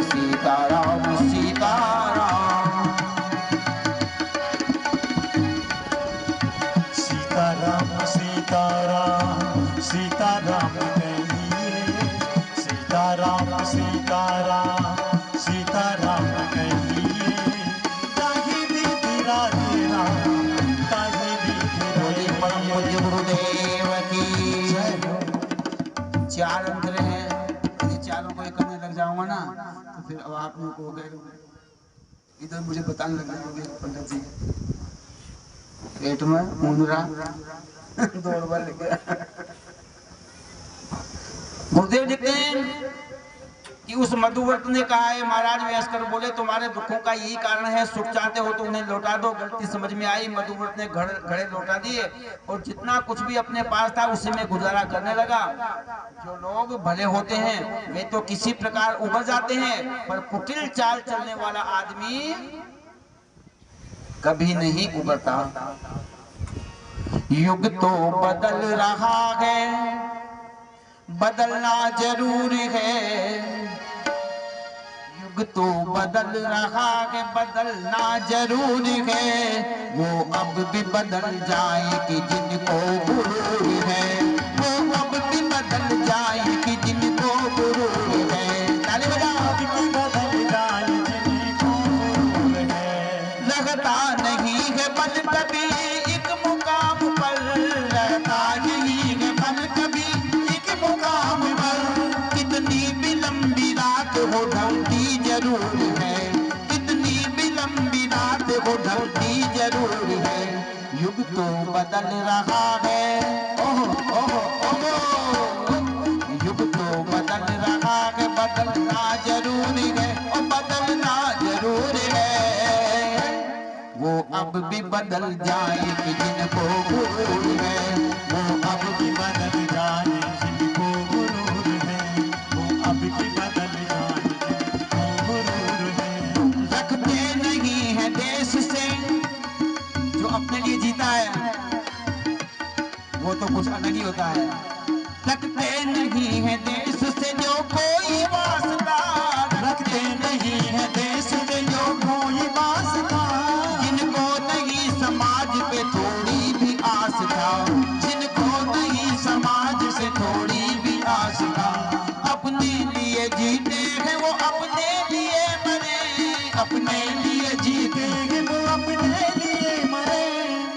सीताराम सीताराम सीताराम सीताराम सीताराम कहिए, सीताराम सीताराम सीताराम कहिए, ताहि विधि राधे राम, ताहि विधि बोलिए परम पूज्य गुरुदेव की जय हो। चार अंतरे हैं, यदि चारों को एक करने लग जाऊंगा ना तो फिर अब आप लोग को इधर मुझे बताने लग जाओगे पंडित जी। पेट में मुंदरा दौड़ बार लग गया। गुरुदेव लिखते हैं कि उस मधुव्रत ने कहा है, महाराज व्यासकर बोले तुम्हारे दुखों का यही कारण है, सुख चाहते हो तो उन्हें लौटा दो। गलती समझ में आई, मधुव्रत ने घड़े लौटा दिए और जितना कुछ भी अपने पास था उसी में गुजारा करने लगा। जो लोग भले होते हैं वे तो किसी प्रकार उबर जाते हैं, पर कुटिल चाल चलने वाला आदमी कभी नहीं उबरता। युग तो बदल रहा है, बदलना जरूर है। युग तो बदल रहा है, बदलना जरूर है। वो अब भी बदल जाए कि जिनको गुरूर है, वो अब भी बदल जाए कि जिनको गुरूर है। ताली बजाओ। अब की बदल जाए जिनको गुरूर है, लगता नहीं है बल कभी एक मुकाम पर, लगता नहीं है बल कभी एक मुकाम पर। कितनी भी लंबी रात हो ढलती जरूर है, कितनी भी लंबी रात हो ढलती जरूर है। युग तो बदल रहा है, ओहो ओहो ओहो। युग तो बदल रहा है, बदलना जरूर है और बदलना जरूर है। वो अब भी बदल जाए कि जिनको गुरूर है, वो अब भी बदल जाए जिनको गुरूर है, वो अब की बदल जाए जिनको गुरूर है। रखते नहीं है देश से जो अपने लिए जीता है, वो तो कुछ अलग ही होता है। रखते नहीं है देश से जो कोई वास्ता, रखते नहीं है देश में जो कोई वास्ता, जिनको नहीं समाज पे थोड़ी भी आस था, जिनको नहीं समाज से थोड़ी भी आस था। अपने लिए जीते हैं वो अपने लिए मरे, अपने लिए जीते देंगे वो अपने लिए मरे।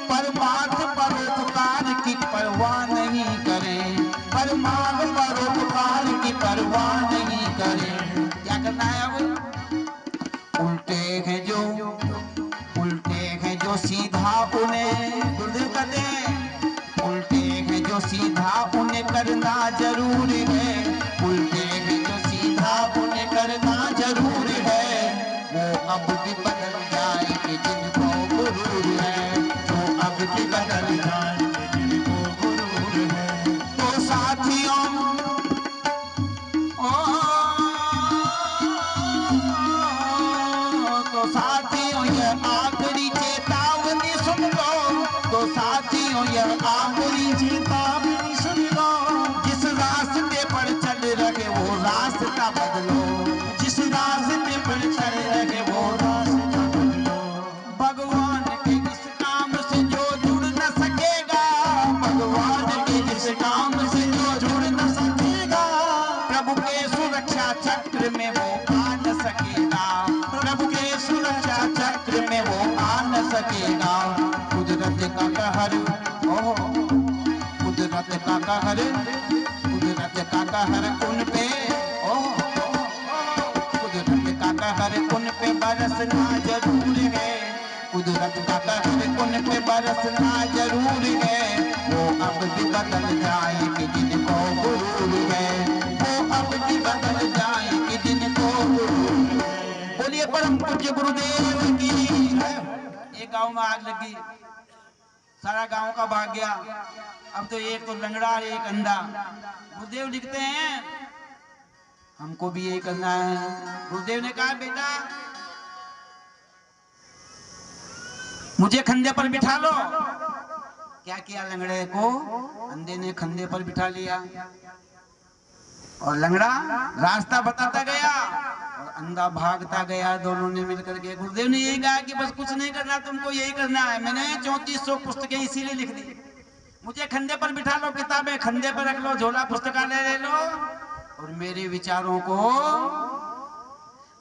परमार्थ परोपकार की परवाह नहीं करें, परमार्थ परोपकार की परवाह नहीं करें। क्या करना है अब? उल्टे हैं जो सीधा उन्हें, गुरुदेव कहते हैं उल्टे हैं जो सीधा उन्हें करना जरूर है, उल्टे हैं जो सीधा उन्हें करना जरूर है। वो अब भी बदल जाए कि जिनको गुरूर है, वो अब भी बदल जाए जिनको गुरूर है, तो साथियों तो साथियों ये आखिरी चेतावनी सुन लो, तो साथियों ये आखिरी चेतावनी सुन लो। जिस रास्ते पर चल रहे वो रास्ता बदलो, जिस रास्ते पर चल रहे वो रास्ता बदलो। भगवान के इस काम से जो जुड़ न सकेगा, भगवान के इस काम से जो जुड़ न सकेगा, प्रभु के सुरक्षा चक्र में वो आ न सकेगा, प्रभु के सुरक्षा चक्र में वो आ न सकेगा। कुदरत का कहर, ओहो कुदरत का कहर, कुदरत का कहर उन पे, ओहो कुदरत का कहर उन पे बरसना जरूर है, कुदरत का कहर उन पे बरसना जरूर है। वो अब भी बदल जाए कि जिनको गुरूर है, वो अब भी बदल जाए कि जिनको गुरूर है। बोलिए परम पूज्य गुरुदेव की। एक गांव में आग लगी, सारा गांव का भाग गया। अब तो एक तो लंगड़ा और एक अंधा। गुरुदेव लिखते हैं हमको भी यही करना है। गुरुदेव ने कहा बेटा मुझे खंधे पर बिठा लो। क्या किया लंगड़े को? अंधे ने खंधे पर बिठा लिया। और लंगड़ा रास्ता बताता गया और अंधा भागता गया। दोनों ने मिलकर के गुरुदेव ने यही कहा कि बस कुछ नहीं करना, तुमको यही करना है। मैंने 3400 पुस्तकें इसीलिए लिख दी। मुझे खंडे पर बिठा लो, किताबें खंडे पर रख लो, झोला पुस्तकालय ले लो और मेरे विचारों को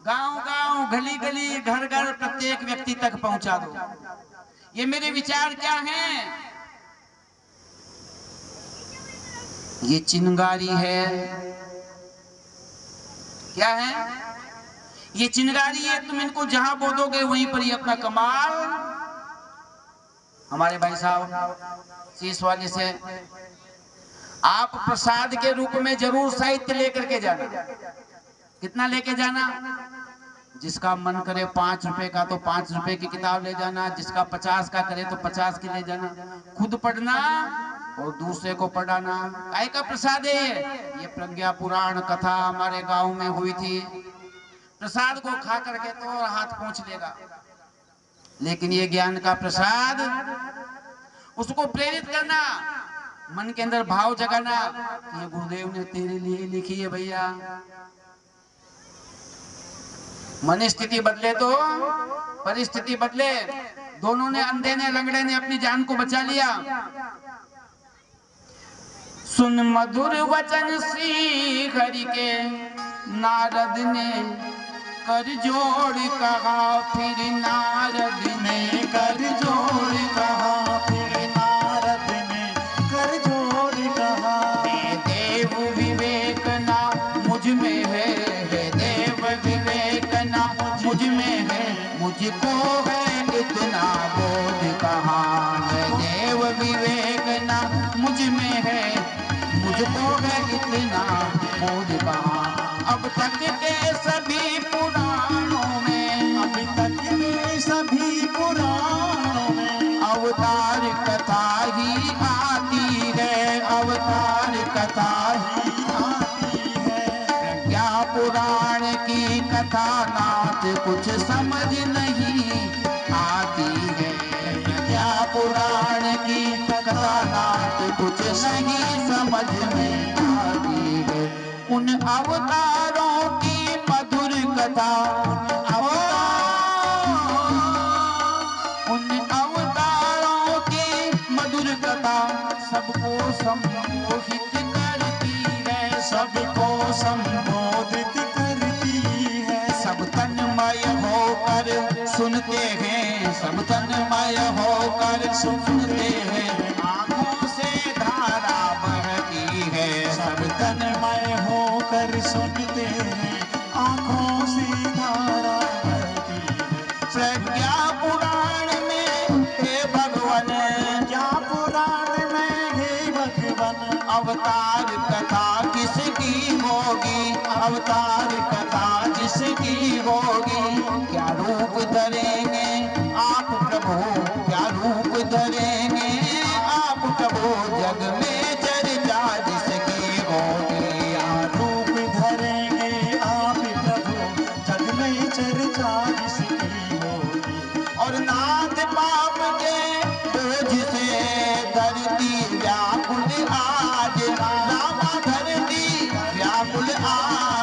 गांव गांव, गली गली, घर घर, प्रत्येक व्यक्ति तक पहुंचा दो। ये मेरे विचार क्या हैं? ये चिंगारी है। क्या है? ये चिंगारी है। तुम इनको जहां बोलोगे वहीं पर ही अपना कमाल। हमारे भाई साहब शीश वाले से आप प्रसाद के रूप में जरूर साहित्य लेकर के जाना। कितना लेके जाना? जिसका मन करे 5 रुपए का तो 5 रुपए की किताब ले जाना, जिसका 50 का करे तो 50 की ले जाना। खुद पढ़ना और दूसरे को पढ़ाना। काय का प्रसाद है ये प्रज्ञा पुराण कथा हमारे गांव में हुई थी। प्रसाद को खा करके तो हाथ पहुंच लेगा, लेकिन ये ज्ञान का प्रसाद, उसको प्रेरित करना, मन के अंदर भाव जगाना कि ये गुरुदेव ने तेरे लिए लिखी है भैया। मन स्थिति बदले तो परिस्थिति बदले। दोनों ने, अंधे ने, लंगड़े ने अपनी जान को बचा लिया। सुन मधुर वचन श्री हरि के, नारद ने कर जोड़ कहा, फिर नारद ने कर जोड़ कहा, फिर नारद ने कर जोड़ कहा, हे देव विवेक ना मुझ में है, हे देव विवेक ना मुझ में है, मुझको है इतना बोध कहाँ। है देव विवेक ना मुझ में है, मुझको है इतना बोध कहाँ। अब तक के सभी पुराणों में, अभी तक के सभी पुराणों में अवतार कथा ही आती है, अवतार कथा ही आती है। प्रज्ञा पुराण की कथा नाथ कुछ समझ नहीं आती है। प्रज्ञा पुराण की कथा नाथ कुछ नहीं समझ में आती है। उन अवतारों की मधुर कथा, उन अवतारों की मधुर कथा सबको सम्मोहित करती है, सबको संबोधित करती है। सब तन्मय होकर सुनते हैं, सब तन्मय होकर सुनते हैं। आंखों से धारा बहती है, सब तन्मय होकर सुनते हैं, आंखों से धारा बहती है। प्रज्ञा पुराण में हे भगवान, प्रज्ञा पुराण में हे भगवान, अवतार कथा किसकी होगी, अवतार कथा जिसकी होगी। क्या रूप धरेंगे आप प्रभु, क्या रूप धरेंगे आप प्रभु, जग में चर्चा जिसकी होगी। रूप धरेंगे आप प्रभु, जग में चर्चा जिसकी होगी। और नाथ पाप के बोझ से धरती व्याकुल आज, रामा धरती व्याकुल आज।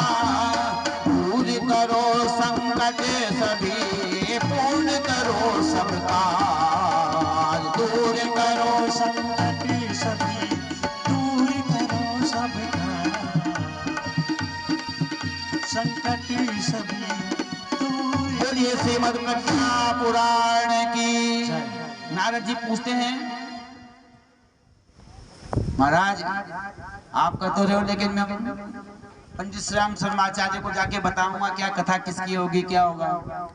दूर करो संकट सभी, पूर्ण करो सबका, दूर करो संकट सभी, दूर करो सबका, संकट सभी दूर। बोलिए श्रीमद् प्रज्ञा पुराण की। नारद जी पूछते हैं, महाराज आप कहते रहे हो, लेकिन मैं पंडित श्री राम शर्मा आचार्य को जाके बताऊंगा क्या कथा किसकी होगी, क्या होगा।